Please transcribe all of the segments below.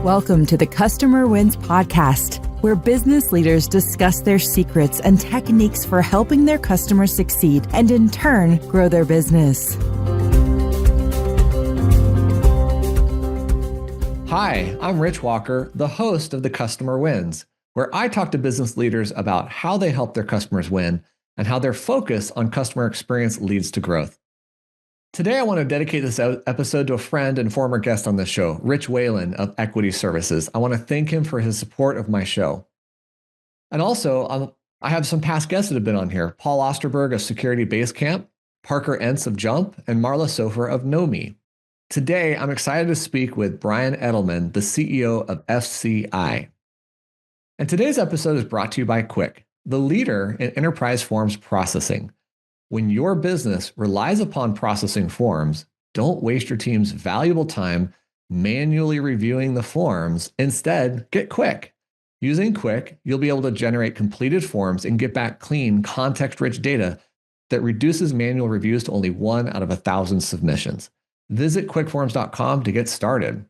Welcome to the Customer Wins podcast, where business leaders discuss their secrets and techniques for helping their customers succeed and in turn grow their business. Hi, I'm Rich Walker, the host of The Customer Wins, where I talk to business leaders about how they help their customers win and how their focus on customer experience leads to growth. Today, I want to dedicate this episode to a friend and former guest on the show, Rich Whalen of Equity Services. I want to thank him for his support of my show. And also, I have some past guests that have been on here. Paul Osterberg of Security Basecamp, Parker Entz of Jump, and Marla Sofer of KnowMe. Today, I'm excited to speak with Brian Edelman, the CEO of FCI. And today's episode is brought to you by Quick, the leader in enterprise forms processing. When your business relies upon processing forms, don't waste your team's valuable time manually reviewing the forms. Instead, get Quick. Using Quick, you'll be able to generate completed forms and get back clean, context-rich data that reduces manual reviews to only 1 out of 1,000 submissions. Visit quickforms.com to get started.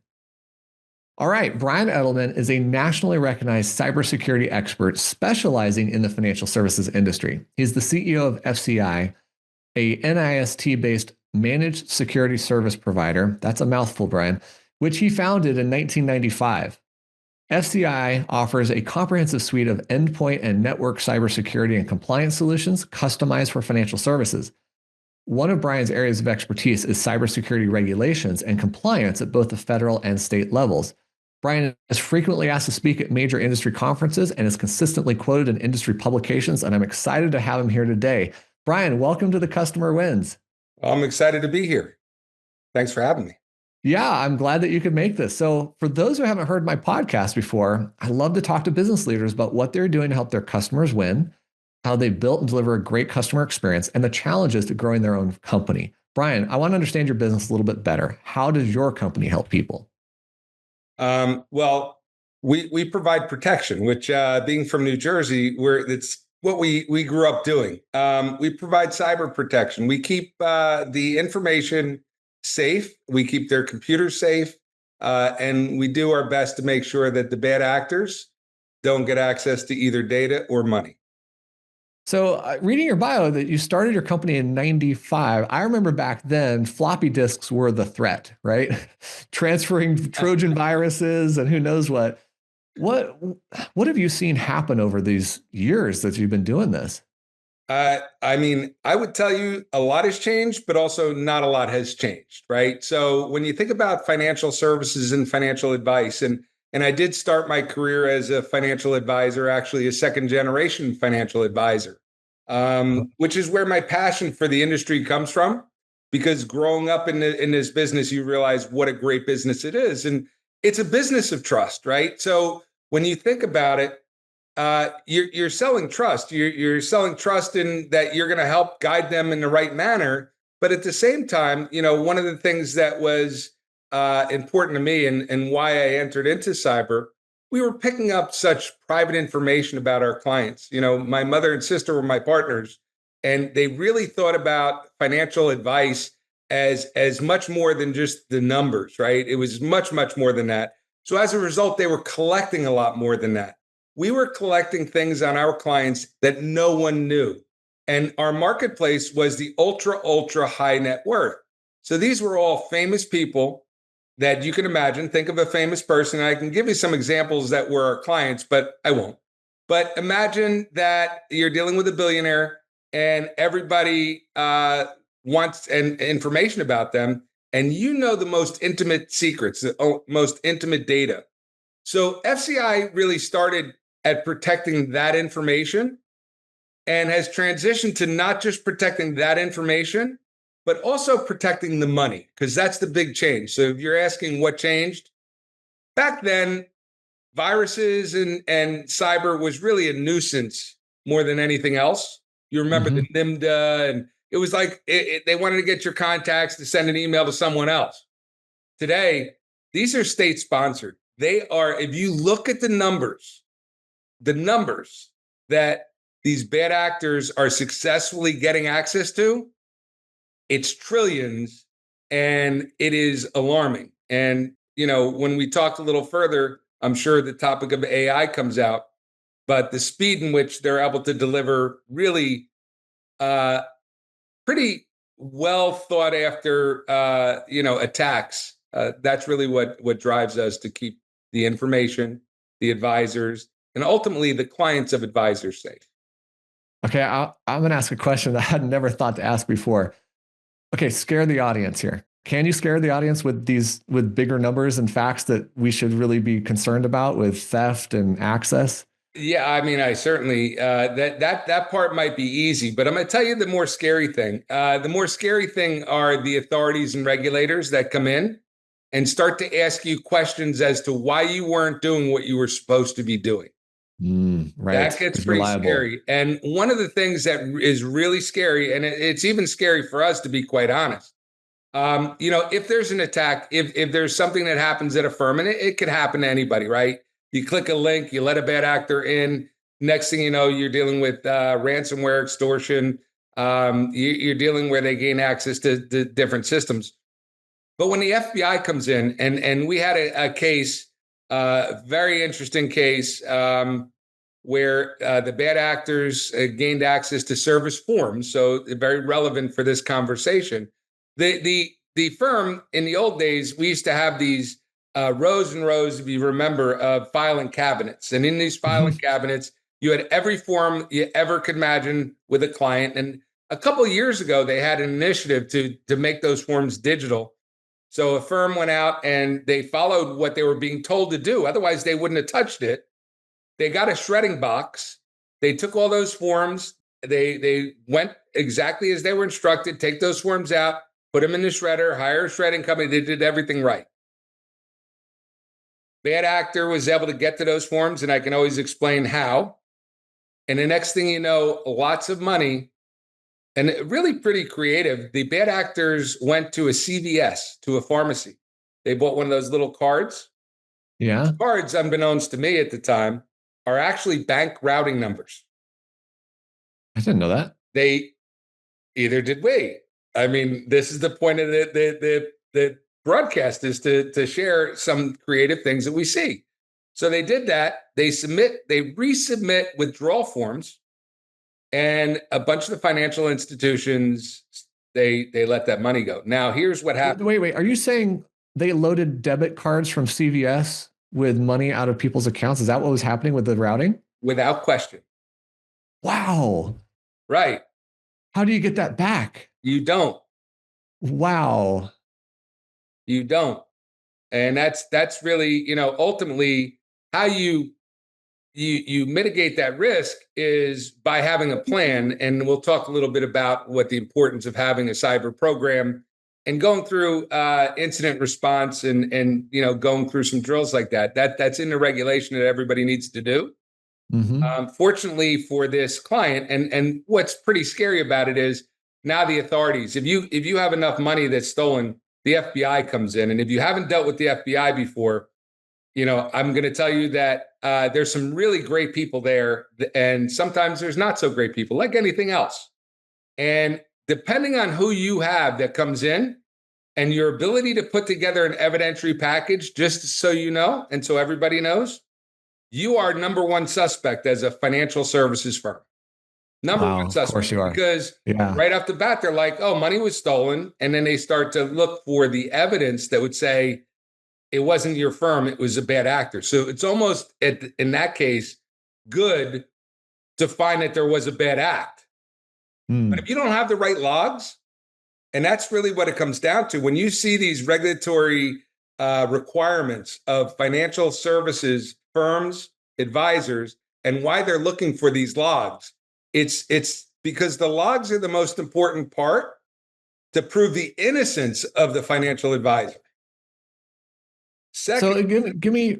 All right, Brian Edelman is a nationally recognized cybersecurity expert specializing in the financial services industry. He's the CEO of FCI, a NIST-based managed security service provider. That's a mouthful, Brian, which he founded in 1995. FCI offers a comprehensive suite of endpoint and network cybersecurity and compliance solutions customized for financial services. One of Brian's areas of expertise is cybersecurity regulations and compliance at both the federal and state levels. Brian is frequently asked to speak at major industry conferences and is consistently quoted in industry publications, and I'm excited to have him here today. Brian, welcome to the Customer Wins. I'm excited to be here. Thanks for having me. Yeah, I'm glad that you could make this. So for those who haven't heard my podcast before, I love to talk to business leaders about what they're doing to help their customers win, how they built and deliver a great customer experience, and the challenges to growing their own company. Brian, I want to understand your business a little bit better. How does your company help people? Well, we provide protection, which being from New Jersey, it's what we grew up doing. We provide cyber protection. We keep the information safe. We keep their computers safe. And we do our best to make sure that the bad actors don't get access to either data or money. So reading your bio that you started your company in 95, I remember back then floppy disks were the threat, right? Transferring Trojan viruses and who knows what. What have you seen happen over these years that you've been doing this? I mean, I would tell you a lot has changed, but also not a lot has changed, right? So when you think about financial services and financial advice, and I did start my career as a financial advisor, actually a second generation financial advisor, which is where my passion for the industry comes from. Because growing up in this business, you realize what a great business it is. And it's a business of trust, right? So when you think about it, you're selling trust. You're selling trust in that you're going to help guide them in the right manner. But at the same time, one of the things that was important to me and why I entered into cyber, we were picking up such private information about our clients. My mother and sister were my partners, and they really thought about financial advice as much more than just the numbers, right? It was much, much more than that. So as a result, they were collecting a lot more than that. We were collecting things on our clients that no one knew. And our marketplace was the ultra, ultra high net worth. So these were all famous people that you can imagine. Think of a famous person. I can give you some examples that were our clients, but I won't. But imagine that you're dealing with a billionaire and everybody wants information about them. And the most intimate secrets, the most intimate data. So FCI really started at protecting that information and has transitioned to not just protecting that information, but also protecting the money, because that's the big change. So if you're asking what changed, back then, viruses and cyber was really a nuisance more than anything else. You remember the NIMDA, and it was like they wanted to get your contacts to send an email to someone else. Today, these are state-sponsored. They are, if you look at the numbers that these bad actors are successfully getting access to, it's trillions, and it is alarming. And when we talk a little further, I'm sure the topic of AI comes out, but the speed in which they're able to deliver really pretty well thought after, attacks. That's really what drives us to keep the information, the advisors, and ultimately the clients of advisors safe. Okay, I'm going to ask a question that I had never thought to ask before. Okay, scare the audience here. Can you scare the audience with bigger numbers and facts that we should really be concerned about with theft and access? Yeah, I mean, I certainly that part might be easy, but I'm going to tell you the more scary thing. The more scary thing are the authorities and regulators that come in and start to ask you questions as to why you weren't doing what you were supposed to be doing. Right. That gets It's pretty reliable. scary. And one of the things that is really scary, and it's even scary for us, to be quite honest. If there's an attack, if there's something that happens at a firm, and it could happen to anybody, right? You click a link, you let a bad actor in. Next thing you know, you're dealing with ransomware, extortion. You're dealing where they gain access to different systems. But when the FBI comes in, and we had a case, very interesting case, where the bad actors gained access to service forms, so very relevant for this conversation. The firm in the old days, we used to have these rows and rows, if you remember, of filing cabinets, and in these filing cabinets, you had every form you ever could imagine with a client. And a couple of years ago, they had an initiative to make those forms digital. So a firm went out and they followed what they were being told to do. Otherwise, they wouldn't have touched it. They got a shredding box. They took all those forms. They went exactly as they were instructed, take those forms out, put them in the shredder, hire a shredding company. They did everything right. Bad actor was able to get to those forms, and I can always explain how. And the next thing you know, lots of money, and really pretty creative. The bad actors went to a CVS, to a pharmacy. They bought one of those little cards. Yeah. Cards, unbeknownst to me at the time, are actually bank routing numbers. I didn't know that. They either did we. I mean, this is the point of the broadcast, is to share some creative things that we see. So they did that. They resubmit withdrawal forms, and a bunch of the financial institutions, they let that money go. Now, here's what happened. Wait. Are you saying they loaded debit cards from CVS with money out of people's accounts? Is that what was happening with the routing? Without question. Wow. Right. How do you get that back? You don't. Wow. You don't. And that's really, ultimately how you mitigate that risk is by having a plan. And we'll talk a little bit about what the importance of having a cyber program and going through incident response and going through some drills like that. That's in the regulation that everybody needs to do. Fortunately for this client, and what's pretty scary about it is now the authorities, if you have enough money that's stolen, the FBI comes in. And if you haven't dealt with the FBI before, I'm going to tell you that there's some really great people there, and sometimes there's not so great people, like anything else. And depending on who you have that comes in and your ability to put together an evidentiary package, just so you know, and so everybody knows, you are number one suspect as a financial services firm. Number one suspect. Of course you are. Because right off the bat, they're like, oh, money was stolen. And then they start to look for the evidence that would say it wasn't your firm, it was a bad actor. So it's almost, in that case, good to find that there was a bad act. But if you don't have the right logs, and that's really what it comes down to, when you see these regulatory requirements of financial services firms, advisors, and why they're looking for these logs, it's because the logs are the most important part to prove the innocence of the financial advisor. Second, so give me,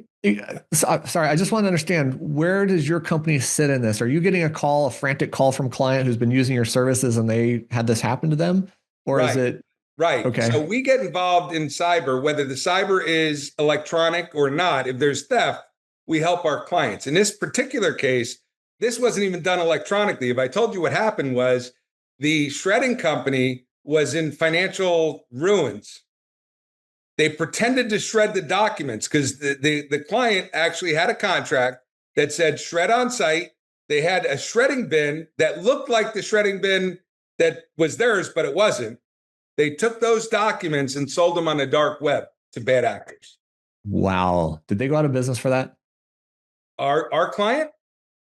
sorry, I just want to understand, where does your company sit in this? Are you getting a frantic call from a client who's been using your services and they had this happen to them? Or is it? Right. Okay. So we get involved in cyber, whether the cyber is electronic or not. If there's theft, we help our clients. In this particular case, this wasn't even done electronically. If I told you what happened was the shredding company was in financial ruins. They pretended to shred the documents because the client actually had a contract that said shred on site. They had a shredding bin that looked like the shredding bin that was theirs, but it wasn't. They took those documents and sold them on the dark web to bad actors. Wow. Did they go out of business for that? Our client?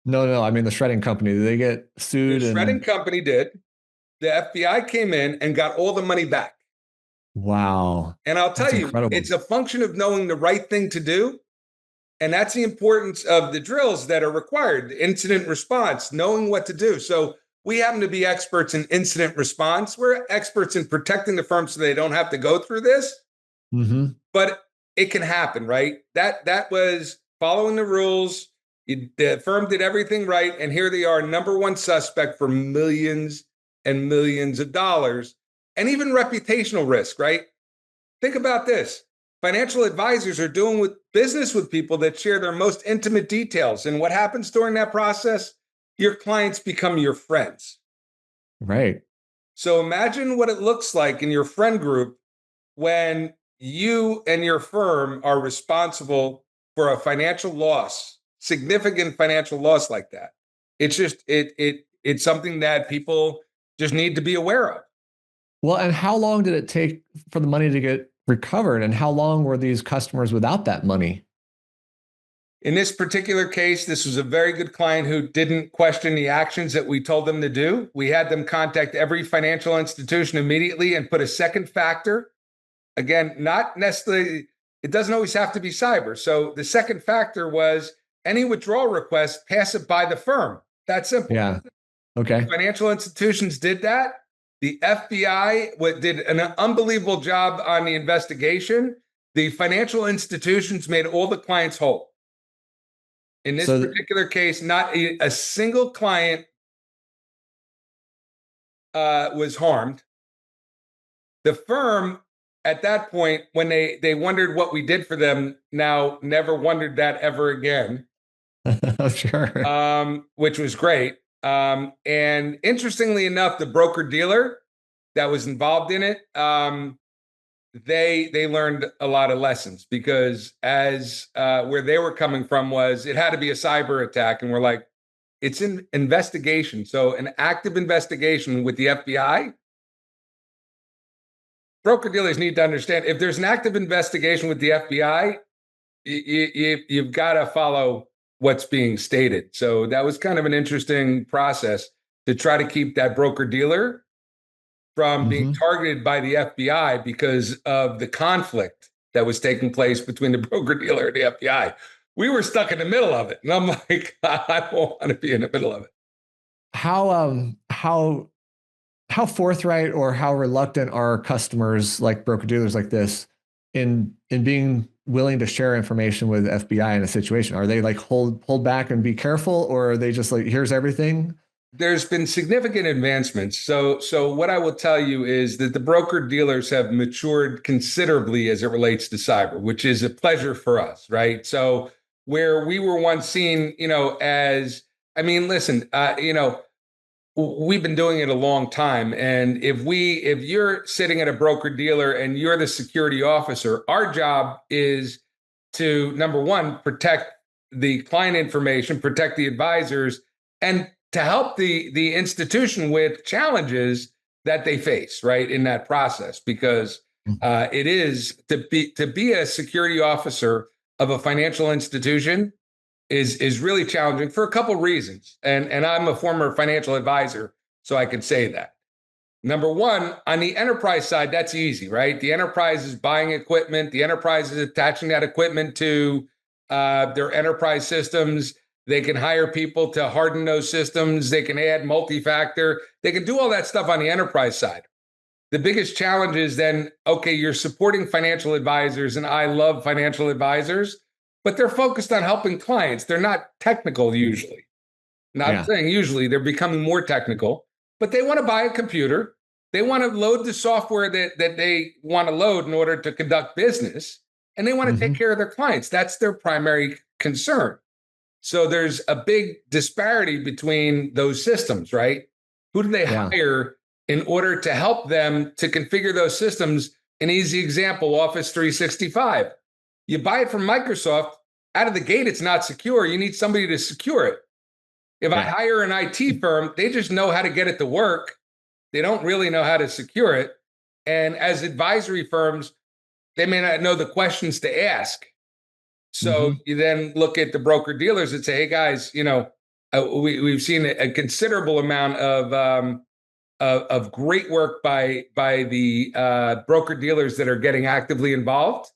No. I mean, the shredding company, did they get sued? The shredding company did. The FBI came in and got all the money back. Wow. And I'll tell you, incredible. It's a function of knowing the right thing to do. And that's the importance of the drills that are required, the incident response, knowing what to do. So we happen to be experts in incident response. We're experts in protecting the firm so they don't have to go through this. Mm-hmm. But it can happen, right? That was following the rules. The firm did everything right. And here they are, number one suspect for millions and millions of dollars, and even reputational risk, right? Think about this. Financial advisors are doing business with people that share their most intimate details. And what happens during that process? Your clients become your friends. Right. So imagine what it looks like in your friend group when you and your firm are responsible for a financial loss, significant financial loss like that. It's just, it's something that people just need to be aware of. Well, and how long did it take for the money to get recovered? And how long were these customers without that money? In this particular case, this was a very good client who didn't question the actions that we told them to do. We had them contact every financial institution immediately and put a second factor. Again, not necessarily, it doesn't always have to be cyber. So the second factor was any withdrawal request, pass it by the firm. That simple. Yeah. Okay. Financial institutions did that. The FBI did an unbelievable job on the investigation. The financial institutions made all the clients whole. In this particular case, not a single client was harmed. The firm, at that point, when they wondered what we did for them, now never wondered that ever again. Sure. Which was great. And interestingly enough, the broker-dealer that was involved in it, they learned a lot of lessons because as where they were coming from was it had to be a cyber attack. And we're like, it's an investigation. So an active investigation with the FBI. Broker-dealers need to understand if there's an active investigation with the FBI, you've got to follow what's being stated. So that was kind of an interesting process to try to keep that broker-dealer from being targeted by the FBI because of the conflict that was taking place between the broker-dealer and the FBI. We were stuck in the middle of it. And I'm like, I don't want to be in the middle of it. How forthright or how reluctant are customers like broker-dealers like this in being willing to share information with FBI in a situation? Are they like hold back and be careful, or are they just like, here's everything? There's been significant advancements. So what I will tell you is that the broker dealers have matured considerably as it relates to cyber, which is a pleasure for us, right? So where we were once seen, as, I mean, listen, we've been doing it a long time. And if you're sitting at a broker dealer and you're the security officer, our job is to, number one, protect the client information, protect the advisors, and to help the institution with challenges that they face, right, in that process. Because it is to be a security officer of a financial institution is really challenging for a couple of reasons. And I'm a former financial advisor, so I can say that. Number one, on the enterprise side, that's easy, right? The enterprise is buying equipment. The enterprise is attaching that equipment to their enterprise systems. They can hire people to harden those systems. They can add multi-factor. They can do all that stuff on the enterprise side. The biggest challenge is then, okay, you're supporting financial advisors, and I love financial advisors, but they're focused on helping clients. They're not technical usually. Not saying usually, they're becoming more technical, but they want to buy a computer. They want to load the software that they want to load in order to conduct business, and they want to take care of their clients. That's their primary concern. So there's a big disparity between those systems, right? Who do they hire in order to help them to configure those systems An easy example, Office 365. You buy it from Microsoft, out of the gate, it's not secure. You need somebody to secure it. If I hire an IT firm, they just know how to get it to work. They don't really know how to secure it. And as advisory firms, they may not know the questions to ask. So you then look at the broker dealers and say, "Hey guys, we've seen a considerable amount of great work by the broker dealers that are getting actively involved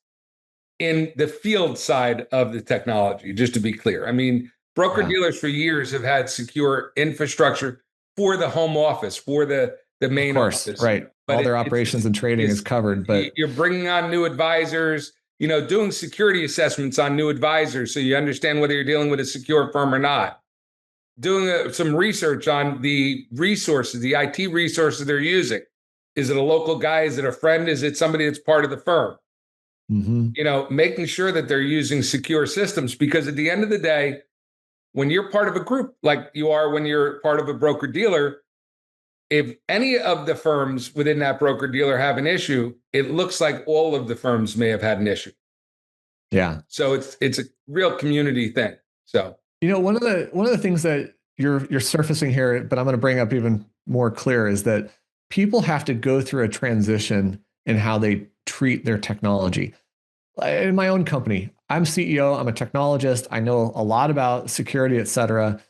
in the field side of the technology." Just to be clear, I mean, broker dealers for years have had secure infrastructure for the home office, for the main office, right? But all their operations and trading is covered, but you're bringing on new advisors, doing security assessments on new advisors so you understand whether you're dealing with a secure firm or not. Doing some research on the resources, the IT resources they're using. Is it a local guy? Is it a friend? Is it somebody that's part of the firm? Making sure that they're using secure systems, because at the end of the day, when you're part of a group like you are when you're part of a broker dealer, if any of the firms within that broker dealer have an issue, it looks like all of the firms may have had an issue. Yeah. So it's a real community thing. So one of the things that you're surfacing here, but I'm going to bring up even more clear, is that people have to go through a transition in how they treat their technology. In my own company, I'm CEO, I'm a technologist, I know a lot about security, et cetera,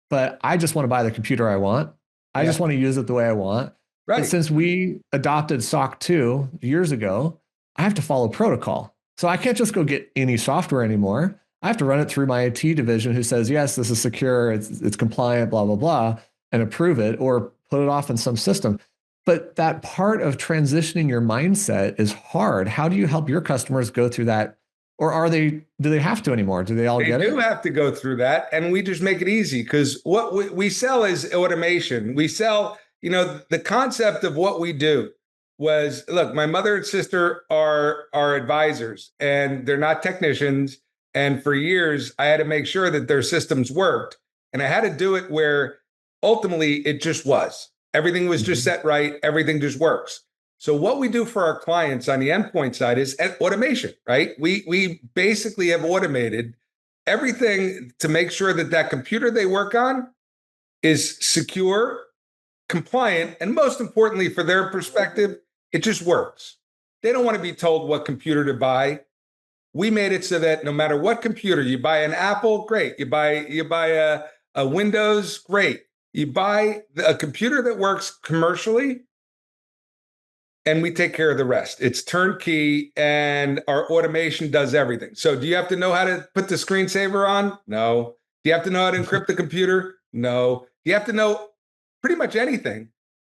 but I just want to buy the computer I want. I just want to use it the way I want. Right. But since we adopted SOC 2 years ago, I have to follow protocol. So I can't just go get any software anymore. I have to run it through my IT division who says, yes, this is secure, it's compliant, blah, blah, blah, and approve it or put it off in some system. But that part of transitioning your mindset is hard. How do you help your customers go through that? Or do they have to anymore? Do they all get it? They do have to go through that. And we just make it easy, because what we sell is automation. We sell, the concept of what we do was, look, my mother and sister are advisors and they're not technicians. And for years, I had to make sure that their systems worked. And I had to do it where ultimately it just was. Everything was just set right. Everything just works. So what we do for our clients on the endpoint side is automation, right? We basically have automated everything to make sure that computer they work on is secure, compliant, and most importantly, for their perspective, it just works. They don't want to be told what computer to buy. We made it so that no matter what computer you buy, an Apple, great. You buy a Windows, great. You buy a computer that works commercially, and we take care of the rest. It's turnkey, and our automation does everything. So do you have to know how to put the screensaver on? No. Do you have to know how to encrypt the computer? No. Do you have to know pretty much anything?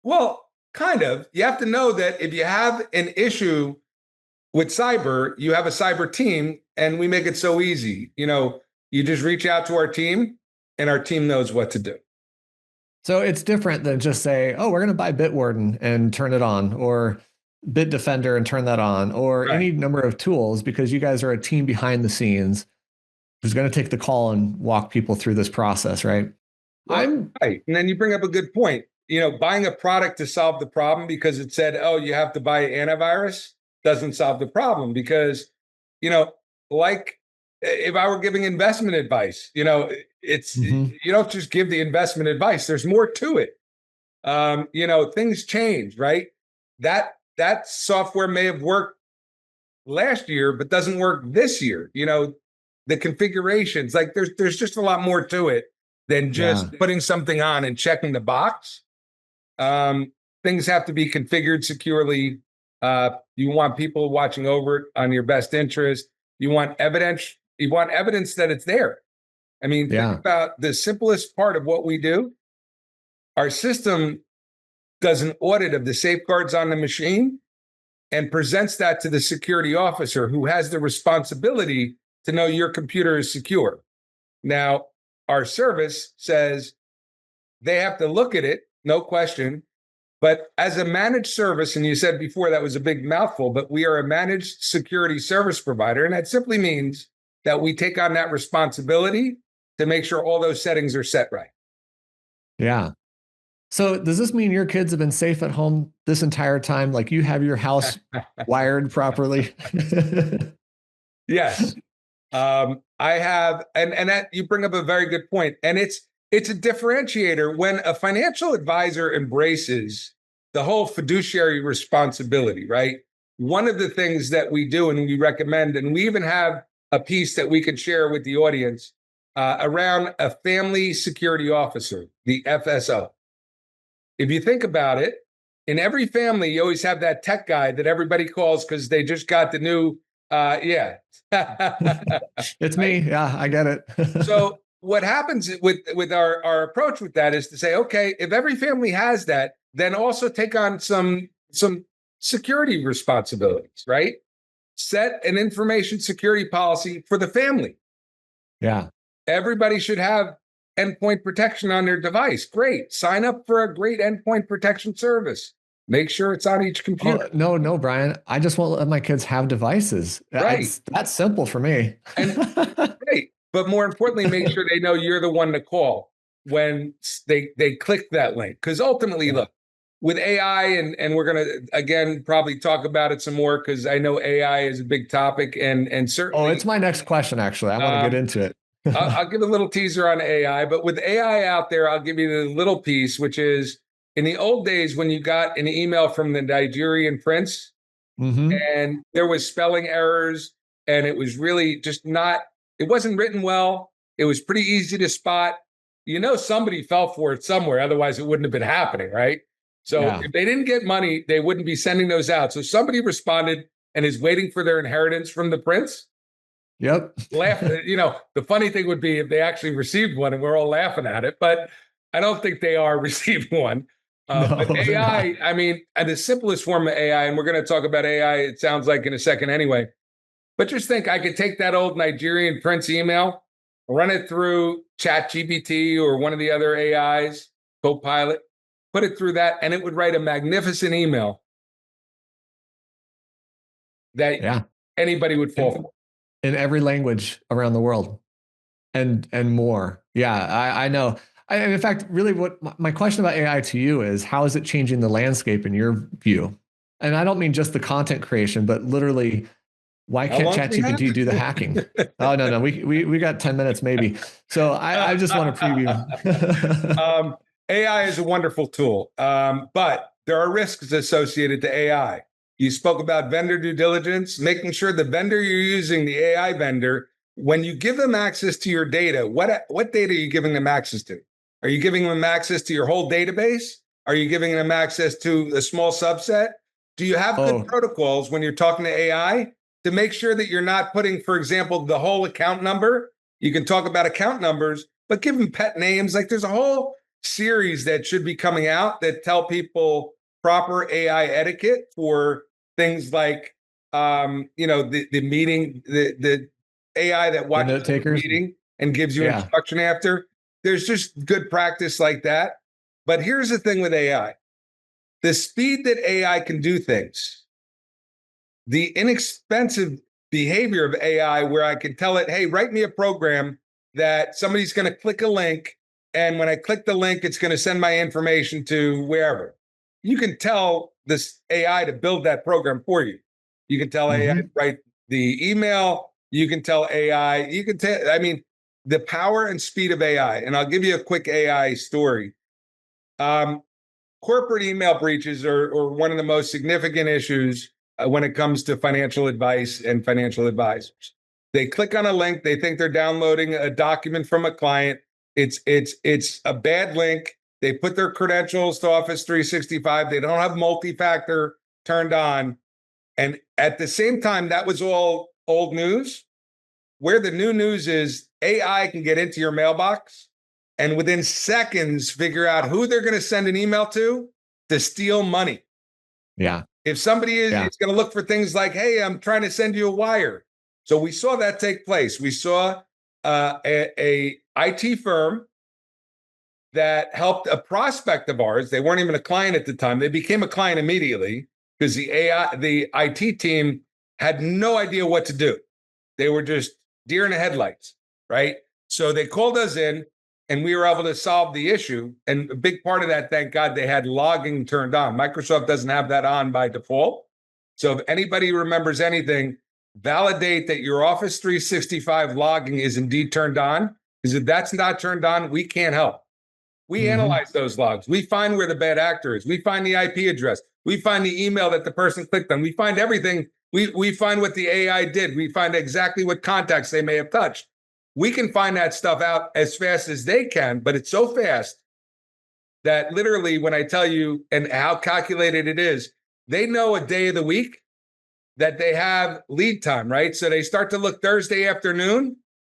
Well, kind of. You have to know that if you have an issue with cyber, you have a cyber team, and we make it so easy. You just reach out to our team, and our team knows what to do. So it's different than just say, oh, we're going to buy Bitwarden and turn it on, or Bitdefender and turn that on, or any number of tools, because you guys are a team behind the scenes who's going to take the call and walk people through this process, right? Right. And then you bring up a good point. Buying a product to solve the problem because it said, oh, you have to buy antivirus, doesn't solve the problem, because, like if I were giving investment advice, it's you don't just give the investment advice. There's more to it. Things change, right? That software may have worked last year, but doesn't work this year. The configurations, like there's just a lot more to it than just putting something on and checking the box. Things have to be configured securely. You want people watching over it on your best interest. You want evidence. You want evidence that it's there. I mean, think about the simplest part of what we do. Our system does an audit of the safeguards on the machine and presents that to the security officer, who has the responsibility to know your computer is secure. Now, our service says they have to look at it, no question. But as a managed service, and you said before that was a big mouthful, but we are a managed security service provider. And that simply means that we take on that responsibility to make sure all those settings are set right. Yeah. So does this mean your kids have been safe at home this entire time? Like you have your house wired properly? Yes. I have, and that you bring up a very good point. And it's a differentiator when a financial advisor embraces the whole fiduciary responsibility, right? One of the things that we do and we recommend, and we even have a piece that we could share with the audience around a family security officer, the FSO. If you think about it, in every family, you always have that tech guy that everybody calls because they just got the new, yeah. It's me. Yeah, I get it. So what happens with our approach with that is to say, okay, if every family has that, then also take on some security responsibilities, right? Set an information security policy for the family. Yeah. Everybody should have endpoint protection on their device. Great. Sign up for a great endpoint protection service. Make sure it's on each computer. Oh, no, Brian. I just won't let my kids have devices. Right. That's simple for me. And great. But more importantly, make sure they know you're the one to call when they click that link. Because ultimately, look, with AI, and we're going to, again, probably talk about it some more because I know AI is a big topic. And certainly. Oh, it's my next question, actually. I want to get into it. I'll give a little teaser on AI. But with AI out there, I'll give you the little piece, which is in the old days when you got an email from the Nigerian prince and there was spelling errors and it was really just not, it wasn't written well. It was pretty easy to spot. You know, somebody fell for it somewhere. Otherwise, it wouldn't have been happening, right? So if they didn't get money, they wouldn't be sending those out. So somebody responded and is waiting for their inheritance from the prince. Yep. Laugh. You know, the funny thing would be if they actually received one and we're all laughing at it, but I don't think they are receiving one. But AI, I mean, and the simplest form of AI, and we're going to talk about AI, it sounds like in a second anyway. But just think I could take that old Nigerian prince email, run it through ChatGPT or one of the other AIs, Copilot, put it through that, and it would write a magnificent email that anybody would fall for. In every language around the world and more. Yeah, I know. In fact, really what my question about AI to you is, how is it changing the landscape in your view? And I don't mean just the content creation, but literally, why can't ChatGPT do the hacking? Oh, no. We got 10 minutes maybe. So I just want to preview. AI is a wonderful tool, but there are risks associated to AI. You spoke about vendor due diligence, making sure the vendor you're using, the AI vendor, when you give them access to your data, what data are you giving them access to? Are you giving them access to your whole database? Are you giving them access to a small subset? Do you have good protocols when you're talking to AI to make sure that you're not putting, for example, the whole account number? You can talk about account numbers, but give them pet names. Like there's a whole series that should be coming out that tell people proper AI etiquette for things like, the meeting, the AI that watches the meeting and gives you instruction after. There's just good practice like that. But here's the thing with AI. The speed that AI can do things, the inexpensive behavior of AI where I can tell it, hey, write me a program that somebody's going to click a link. And when I click the link, it's going to send my information to wherever. You can tell this AI to build that program for you. You can tell AI to write the email. You can tell AI, the power and speed of AI. And I'll give you a quick AI story. Corporate email breaches are one of the most significant issues when it comes to financial advice and financial advisors. They click on a link. They think they're downloading a document from a client. It's a bad link. They put their credentials to Office 365. They don't have multi-factor turned on. And at the same time, that was all old news. Where the new news is, AI can get into your mailbox and within seconds figure out who they're going to send an email to steal money. Yeah. If somebody is going to look for things like, hey, I'm trying to send you a wire. So we saw that take place. We saw a IT firm that helped a prospect of ours. They weren't even a client at the time. They became a client immediately because the IT team had no idea what to do. They were just deer in the headlights, right? So they called us in and we were able to solve the issue. And a big part of that, thank God, they had logging turned on. Microsoft doesn't have that on by default. So if anybody remembers anything, validate that your Office 365 logging is indeed turned on, because if that's not turned on, we can't help. We analyze those logs. We find where the bad actor is. We find the IP address. We find the email that the person clicked on. We find everything. We find what the AI did. We find exactly what contacts they may have touched. We can find that stuff out as fast as they can, but it's so fast that literally when I tell you and how calculated it is, they know a day of the week that they have lead time, right? So they start to look Thursday afternoon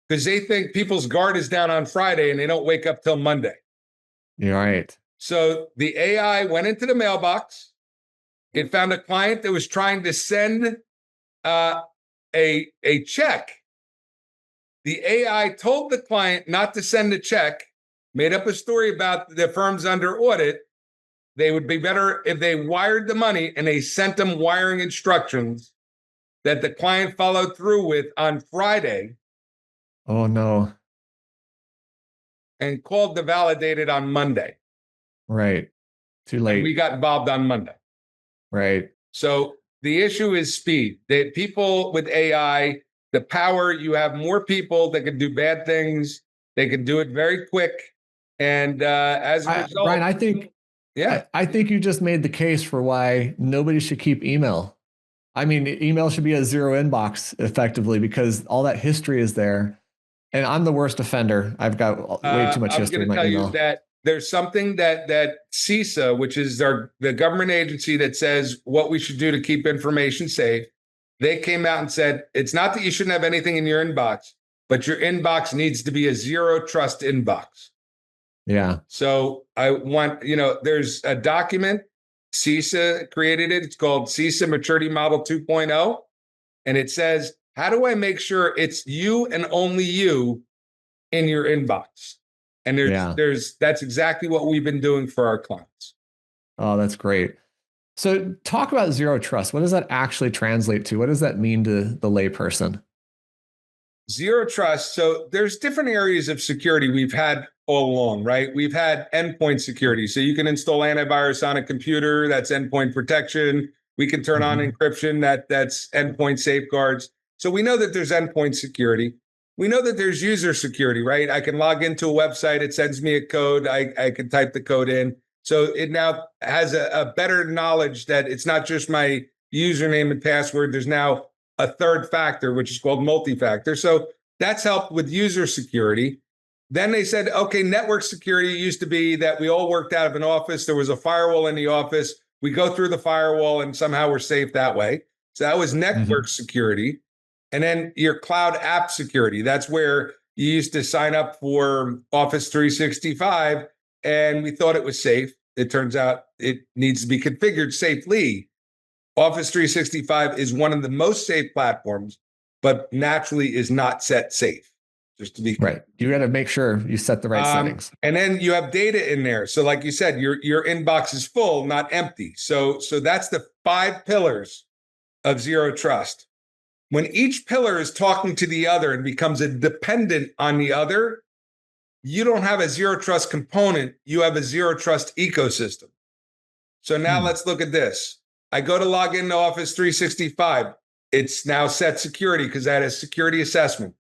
because they think people's guard is down on Friday and they don't wake up till Monday. You're right. So the AI went into the mailbox. It found a client that was trying to send a check. The AI told the client not to send a check, made up a story about the firm's under audit. They would be better if they wired the money, and they sent them wiring instructions that the client followed through with on Friday. Oh, no. And called to validate it on Monday. Right. Too late. And we got involved on Monday. Right. So the issue is speed. That people with AI, the power, you have more people that can do bad things. They can do it very quick. And as a result, Brian, I think you just made the case for why nobody should keep email. I mean, email should be a zero inbox effectively, because all that history is there. And I'm the worst offender. I've got way too much history in my email. I'm going to tell you that there's something that CISA, which is the government agency that says what we should do to keep information safe, they came out and said, it's not that you shouldn't have anything in your inbox, but your inbox needs to be a zero trust inbox. Yeah. So I want, there's a document, CISA created it. It's called CISA Maturity Model 2.0. And it says, how do I make sure it's you and only you in your inbox? And that's exactly what we've been doing for our clients. Oh, that's great. So talk about zero trust. What does that actually translate to? What does that mean to the layperson? Zero trust. So there's different areas of security we've had all along, right? We've had endpoint security. So you can install antivirus on a computer. That's endpoint protection. We can turn on encryption. That's endpoint safeguards. So we know that there's endpoint security. We know that there's user security, right? I can log into a website. It sends me a code. I can type the code in. So it now has a better knowledge that it's not just my username and password. There's now a third factor, which is called multi-factor. So that's helped with user security. Then they said, okay, network security used to be that we all worked out of an office. There was a firewall in the office. We go through the firewall and somehow we're safe that way. So that was network security. And then your cloud app security. That's where you used to sign up for Office 365 and we thought it was safe. It turns out it needs to be configured safely. Office 365 is one of the most safe platforms, but naturally is not set safe. Just to be clear. Right. You got to make sure you set the right settings. And then you have data in there. So like you said, your inbox is full, not empty. So that's the 5 pillars of zero trust. When each pillar is talking to the other and becomes a dependent on the other, you don't have a zero trust component. You have a zero trust ecosystem. So now let's look at this. I go to log into Office 365. It's now set security because that is security assessment.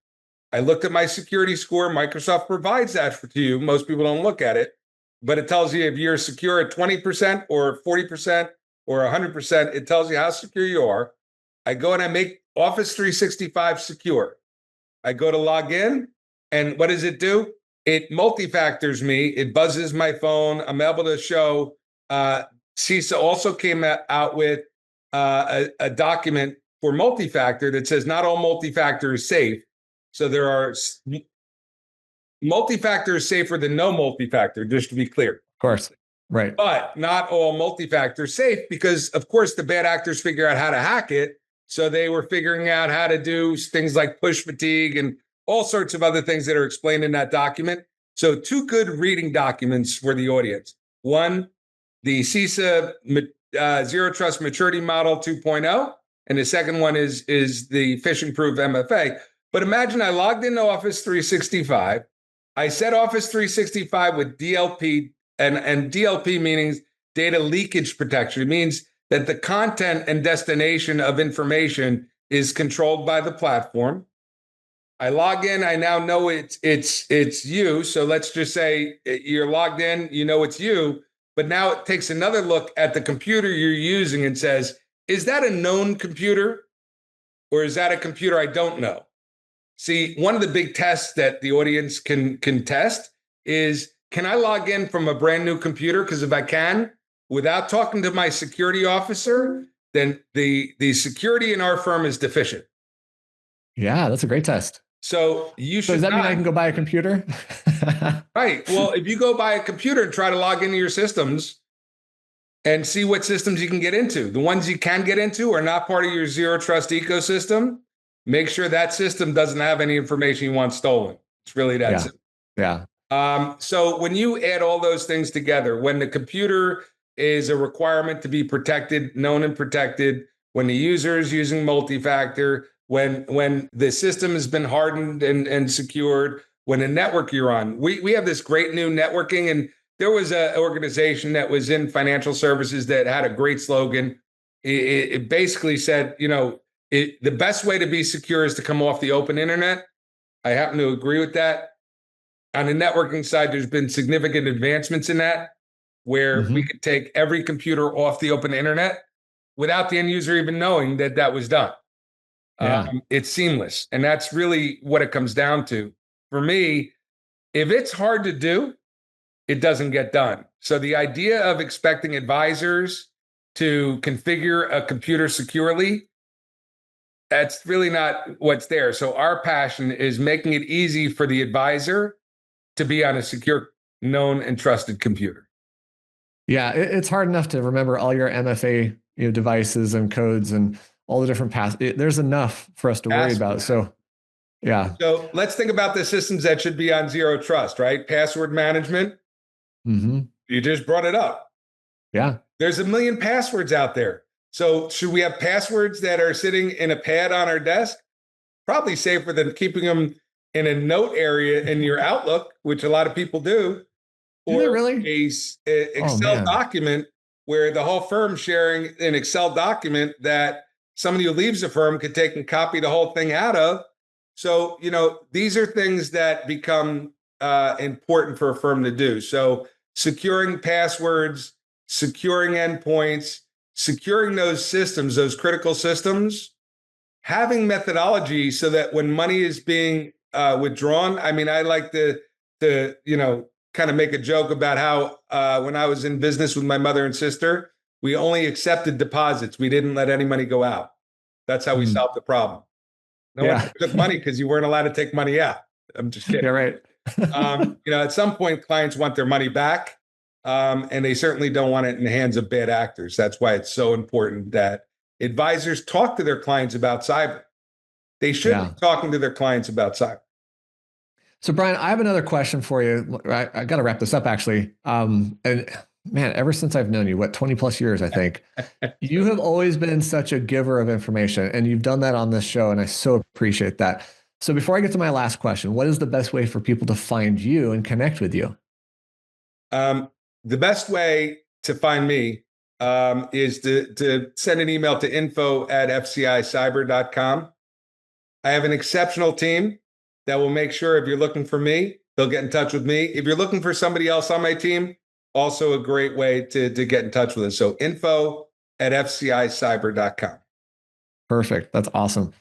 I looked at my security score. Microsoft provides that to you. Most people don't look at it, but it tells you if you're secure at 20% or 40% or 100%. It tells you how secure you are. I go and I make Office 365 secure. I go to log in, and what does it do? It multi-factors me. It buzzes my phone. I'm able to show. CISA also came out with a document for multi-factor that says not all multi-factor is safe. So there are multi-factor is safer than no multi-factor, just to be clear. Of course. Right. But not all multi-factor is safe because, of course, the bad actors figure out how to hack it. So they were figuring out how to do things like push fatigue and all sorts of other things that are explained in that document. So 2 good reading documents for the audience. One, the CISA Zero Trust Maturity Model 2.0. And the second one is the phishing proof MFA. But imagine I logged into Office 365. I set Office 365 with DLP, and DLP means data leakage protection. It means that the content and destination of information is controlled by the platform. I log in. I now know it's you. So let's just say you're logged in. You know it's you. But now it takes another look at the computer you're using and says, is that a known computer, or is that a computer I don't know? See, one of the big tests that the audience can test is, can I log in from a brand new computer? Because if I can, without talking to my security officer, then the security in our firm is deficient. Yeah, that's a great test. So you should. So does that mean I can go buy a computer? Right. Well, if you go buy a computer and try to log into your systems and see what systems you can get into, the ones you can get into are not part of your zero trust ecosystem. Make sure that system doesn't have any information you want stolen. It's really that simple. Yeah. So when you add all those things together, when the computer is a requirement to be protected, known and protected, when the user is using multi-factor, when the system has been hardened and secured, when the network you're on, we have this great new networking. And there was an organization that was in financial services that had a great slogan. It basically said, the best way to be secure is to come off the open internet. I happen to agree with that. On the networking side, there's been significant advancements in that, where we could take every computer off the open internet without the end user even knowing that was done. Yeah. It's seamless. And that's really what it comes down to. For me, if it's hard to do, it doesn't get done. So the idea of expecting advisors to configure a computer securely, that's really not what's there. So our passion is making it easy for the advisor to be on a secure, known, and trusted computer. Yeah, it's hard enough to remember all your MFA devices and codes and all the different there's enough for us to worry about. So, yeah. So let's think about the systems that should be on zero trust, right? Password management. You just brought it up. Yeah. There's a million passwords out there. So should we have passwords that are sitting in a pad on our desk? Probably safer than keeping them in a note area in your Outlook, which a lot of people do. Or really? a Excel document where the whole firm's sharing an Excel document that somebody who leaves the firm could take and copy the whole thing out of. So, these are things that become important for a firm to do. So securing passwords, securing endpoints, securing those systems, those critical systems, having methodology so that when money is being withdrawn, I mean, I like to kind of make a joke about how when I was in business with my mother and sister, we only accepted deposits. We didn't let any money go out. That's how we solved the problem. No one took money because you weren't allowed to take money out. I'm just kidding. Yeah, right. At some point, clients want their money back, and they certainly don't want it in the hands of bad actors. That's why it's so important that advisors talk to their clients about cyber. They should be talking to their clients about cyber. So, Brian, I have another question for you. I got to wrap this up, actually. And man, ever since I've known you, 20 plus years, I think, you have always been such a giver of information, and you've done that on this show, and I so appreciate that. So before I get to my last question, what is the best way for people to find you and connect with you? The best way to find me is to send an email to info@fcicyber.com. I have an exceptional team that will make sure if you're looking for me, they'll get in touch with me. If you're looking for somebody else on my team, also a great way to get in touch with us. So info@fcicyber.com. Perfect. That's awesome.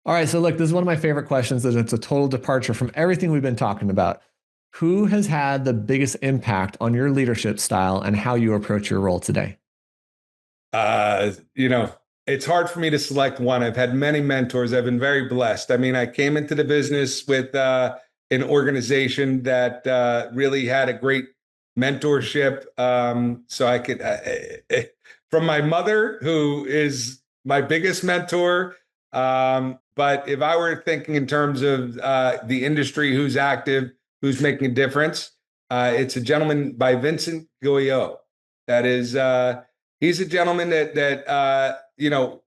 All right. So look, this is one of my favorite questions, and it's a total departure from everything we've been talking about. Who has had the biggest impact on your leadership style and how you approach your role today? It's hard for me to select one. I've had many mentors. I've been very blessed. I mean, I came into the business with an organization that really had a great mentorship. So I could, from my mother, who is my biggest mentor. But if I were thinking in terms of the industry, who's active, who's making a difference, it's a gentleman by Vincent Guyot. That is, he's a gentleman that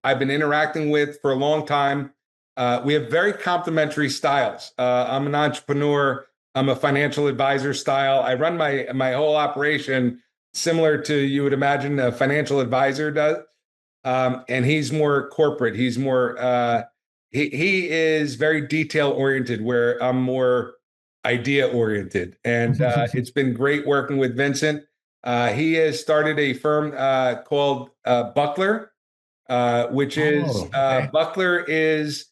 I've been interacting with for a long time. We have very complementary styles. I'm an entrepreneur. I'm a financial advisor style. I run my whole operation similar to you would imagine a financial advisor does. And he's more corporate. He's more he is very detail oriented, where I'm more idea oriented. And it's been great working with Vincent. He has started a firm called Buckler, which is Buckler is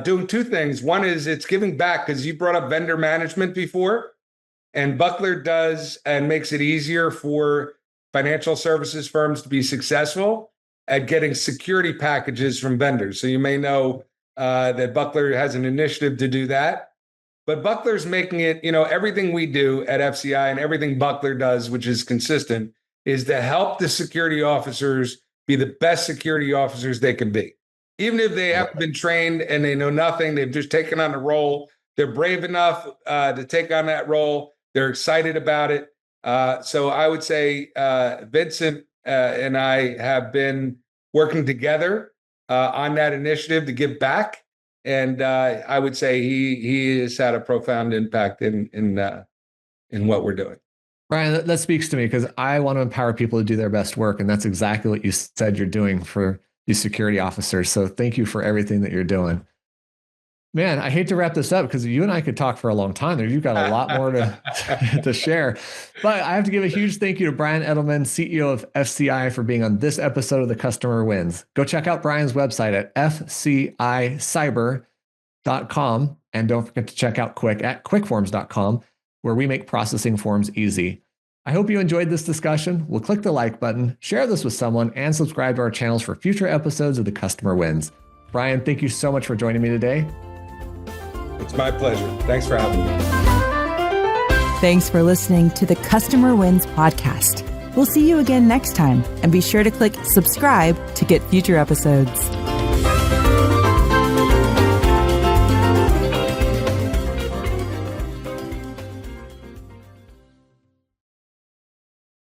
doing two things. One is it's giving back, because you brought up vendor management before, and Buckler does and makes it easier for financial services firms to be successful at getting security packages from vendors. So you may know that Buckler has an initiative to do that. But Buckler's making it, everything we do at FCI and everything Buckler does, which is consistent, is to help the security officers be the best security officers they can be. Even if they haven't been trained and they know nothing, they've just taken on a role. They're brave enough to take on that role. They're excited about it. So I would say Vincent and I have been working together on that initiative to give back. And I would say he has had a profound impact in what we're doing. Brian, that speaks to me, because I want to empower people to do their best work. And that's exactly what you said you're doing for these security officers. So thank you for everything that you're doing. Man, I hate to wrap this up, because you and I could talk for a long time there. You've got a lot more to share. But I have to give a huge thank you to Brian Edelman, CEO of FCI, for being on this episode of The Customer Wins. Go check out Brian's website at fcicyber.com. And don't forget to check out Quick at quickforms.com, where we make processing forms easy. I hope you enjoyed this discussion. We'll click the like button, share this with someone, and subscribe to our channels for future episodes of The Customer Wins. Brian, thank you so much for joining me today. It's my pleasure. Thanks for having me. Thanks for listening to the Customer Wins podcast. We'll see you again next time, and be sure to click subscribe to get future episodes.